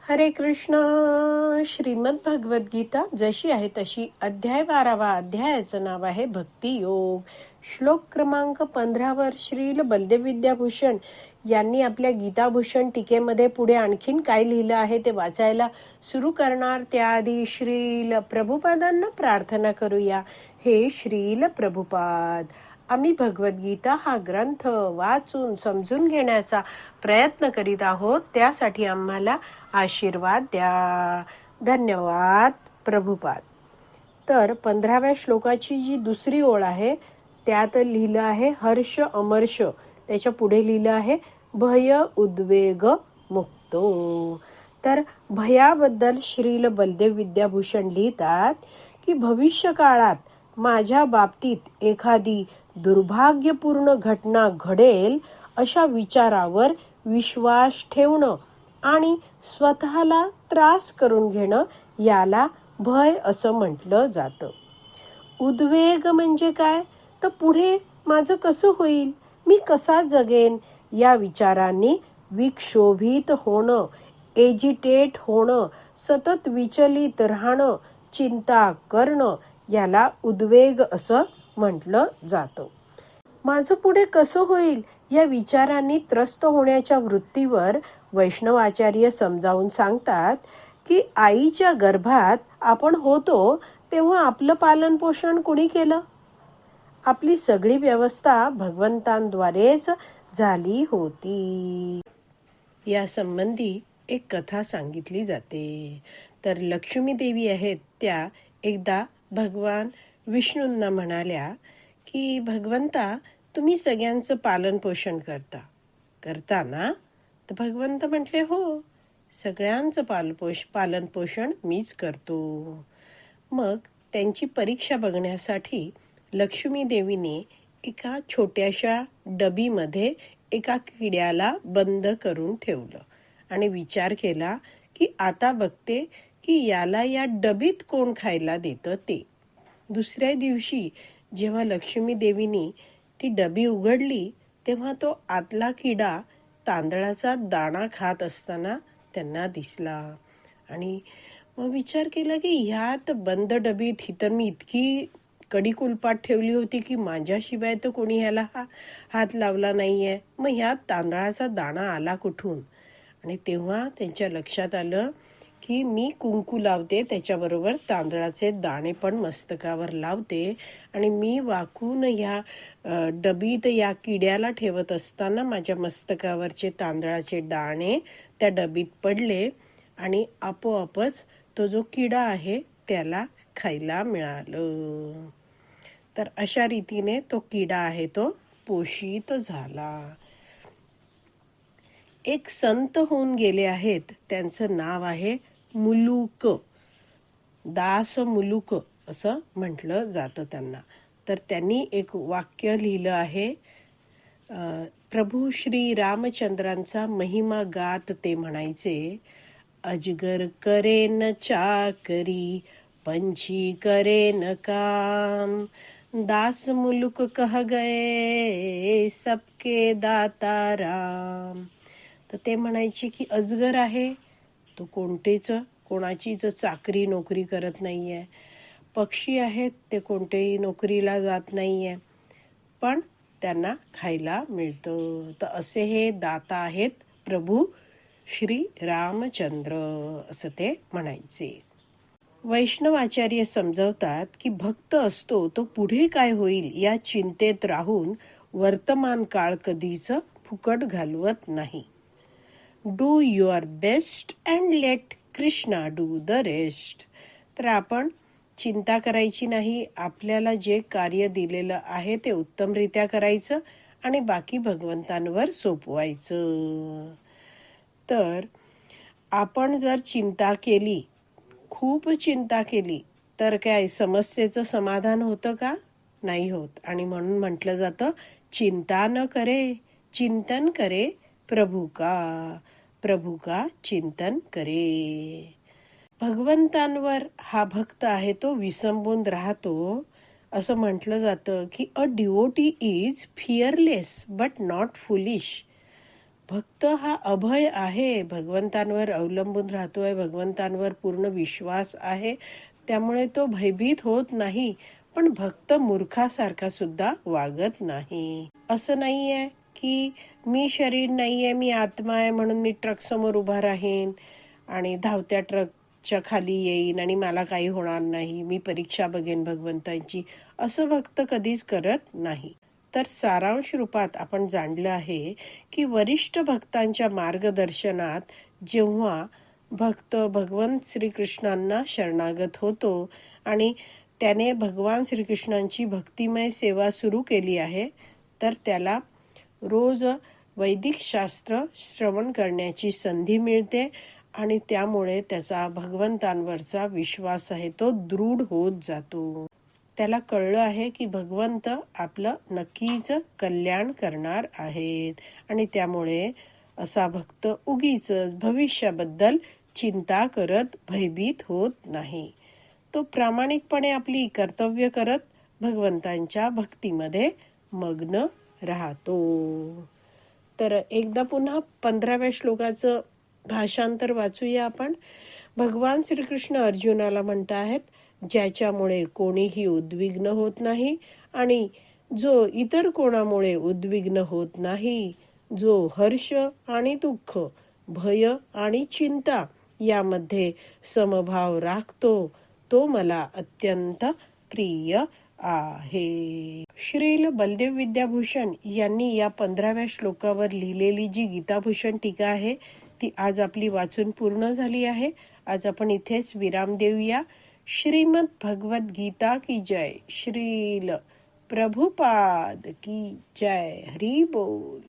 हरे कृष्ण. श्रीमद भगवद गीता जशी आहे तशी अध्याय 12वा. अध्यायाचं नाव आहे भक्ती योग. श्लोक क्रमांक 15 वर श्रील बलदेव विद्याभूषण यांनी आपल्या गीताभूषण टीकेमध्ये पुढे आणखीन काय लिहिलं आहे ते वाचायला सुरू करणार त्याआधी श्रील प्रभुपादांना प्रार्थना करूया. हे श्रील प्रभुपाद, आम्ही भगवद्गीता हा ग्रंथ वाचून समजून घेण्याचा प्रयत्न करीत आहोत. त्यासाठी आम्हाला आशीर्वाद द्या. धन्यवाद प्रभुपाद. तर 15व्या श्लोकाची जी दुसरी ओळ आहे त्यात लिहिलं आहे हर्ष अमर्ष. त्याच्या पुढे लिहिलं आहे भय उद्वेग मुक्तो. तर भयाबद्दल श्रील बलदेव विद्याभूषण लिहितात की भविष्य काळात माझ्या बाबतीत एखादी दुर्भाग्यपूर्ण घटना घडेल अशा विचारावर विश्वास ठेवणं आणि स्वतःला त्रास करून घेणं याला भय असं म्हटलं जातं. उद्वेग म्हणजे काय तर पुढे माझं कसं होईल, मी कसा जगेन या विचारांनी विक्षोभित होणं, एजिटेट होणं, सतत विचलित राहणं, चिंता करणं याला उद्वेग असं म्हटलं जातं. माझं पुढे कसं होईल या विचारांनी त्रस्त होण्याच्या वृत्तीवर वैष्णवाचार्य समजावून सांगतात की आईच्या गर्भात आपण होतो तेव्हा आपलं पालन पोषण कोणी केलं? आपली सगळी व्यवस्था भगवंतांद्वारेच झाली होती. या संबंधी एक कथा सांगितली जाते. तर लक्ष्मी देवी आहेत त्या एकदा भगवान विष्णूंना म्हणाल्या की भगवंता, तुम्ही सगळ्यांचं पालन पोषण करता ना? तर भगवंत म्हटले हो, सगळ्यांचं पालन पोषण मीच करतो. मग त्यांची परीक्षा बघण्यासाठी लक्ष्मी देवीने एका छोट्याशा डबीमध्ये एका किड्याला बंद करून ठेवलं आणि विचार केला की आता बघते की याला या डबीत कोण खायला देतं ते. दुसऱ्या दिवशी जेव्हा लक्ष्मी देवीनी ती डबी उघडली तेव्हा तो आतला किडा तांदळाचा दाणा खात असताना त्यांना दिसला आणि मग विचार केला की ह्यात बंद डबीत ही तर मी इतकी कडी कुलपात ठेवली होती की माझ्याशिवाय तर कोणी ह्याला हात लावला नाहीये, मग ह्यात तांदळाचा दाणा आला कुठून? आणि तेव्हा त्यांच्या लक्षात आलं की मी कुंकू लावते, त्याच्याबरोबर तांदळाचे दाणे पण मस्तकावर लावते आणि मी वाकून ह्या डबीत या किड्याला ठेवत असताना माझ्या मस्तकावरचे तांदळाचे दाणे त्या डबीत पडले आणि आपोआपच तो जो किडा आहे त्याला खायला मिळालं. तर अशा रीतीने तो किडा आहे तो पोषित झाला. एक संत होऊन गेले आहेत, त्यांचं नाव आहे मुलुक. दास मुलुक असं म्हटलं जातं त्यांना. तर त्यांनी एक वाक्य लिहिलं आहे, प्रभू श्री रामचंद्रांचा महिमा गात ते म्हणायचे, अजगर करेन चाकरी पंछी करेन काम, दास मुलुक कह गए सबके दाता राम. तर ते म्हणायचे की अजगर आहे तो कोणाचीच चाकरी नोकरी करत नाहीये. पक्षी आहेत ते कोणत्याही नोकरीला जात नाहीये, पण त्यांना खायला मिळतं. तर असे हे दाता आहेत प्रभू श्री रामचंद्र असं ते म्हणायचे. वैष्णवाचार्य समजावतात की भक्त असतो तो पुढे काय होईल या चिंतेत राहून वर्तमान काळ कधीच फुकट घालवत नाही. Do your best and let Krishna do the rest. तर आपण चिंता करायची नाही, आपल्याला जे कार्य दिलेलं आहे ते उत्तमरित्या करायचं आणि बाकी भगवंतांवर सोपवायचं. तर आपण जर चिंता केली, खूप चिंता केली, तर काय समस्येचं समाधान होतं का? नाही होत. आणि म्हणून म्हटलं जातं चिंता न करे चिंतन करे प्रभू का चिंतन करे. भगवंतांवर हा भक्त आहे तो विसंबून राहतो. असं म्हटलं जातं की a devotee is fearless but not foolish. भक्त हा अभय आहे, भगवंतांवर अवलंबून राहतोय, भगवंतांवर पूर्ण विश्वास आहे, त्यामुळे तो भयभीत होत नाही. पण भक्त मूर्खासारखा सुद्धा वागत नाही. असं नाहीये की मी शरीर नाहीये, मी आत्मा आहे म्हणून मी ट्रक समोर उभा राहीन आणि धावत्या ट्रकच्या खाली येईन आणि मला काही होणार नाही, मी परीक्षा बघेन भगवंतांची, असं भक्त कधीच करत नाही. तर सारांश रूपात आपण जाणलं आहे की वरिष्ठ भक्तांच्या मार्गदर्शनात जेव्हा भक्त भगवान श्रीकृष्णांना शरणागत होतो आणि त्याने भगवान श्रीकृष्णांची भक्तिमय सेवा सुरू केली आहे, तर त्याला रोज वैदिक शास्त्र श्रवण करण्याची संधी मिळते आणि त्यामुळे त्याचा भगवंतांवरचा विश्वास आहे तो दृढ होत जातो. त्याला कळलं आहे की भगवंत आपलं नक्कीच कल्याण करणार आहेत आणि त्यामुळे असा भक्त उगीच भविष्याबद्दल चिंता करत भयभीत होत नाही. तो प्रामाणिकपणे आपली कर्तव्य करत भगवंतांच्या भक्तीमध्ये मग्न राहतो. तर एकदा पुन्हा 15व्या श्लोकाचं भाषांतर वाचूया आपण. भगवान श्रीकृष्ण अर्जुनाला म्हणत आहेत, ज्याच्यामुळे कोणीही उद्विग्न होत नाही आणि जो इतर कोणामुळे उद्विग्न होत नाही, जो हर्ष आणि दुःख, भय आणि चिंता यामध्ये समभाव राखतो, तो मला अत्यंत प्रिय आहे. श्रील बलदेव विद्याभूषण यांनी या 15व्या श्लोकावर लिहिलेली जी गीताभूषण टीका आहे ती आज आपली वाचून पूर्ण झाली आहे. आज आपण इथेच विराम देऊया. श्रीमद भगवत गीता की जय. श्रील प्रभुपाद की जय. हरी बोल.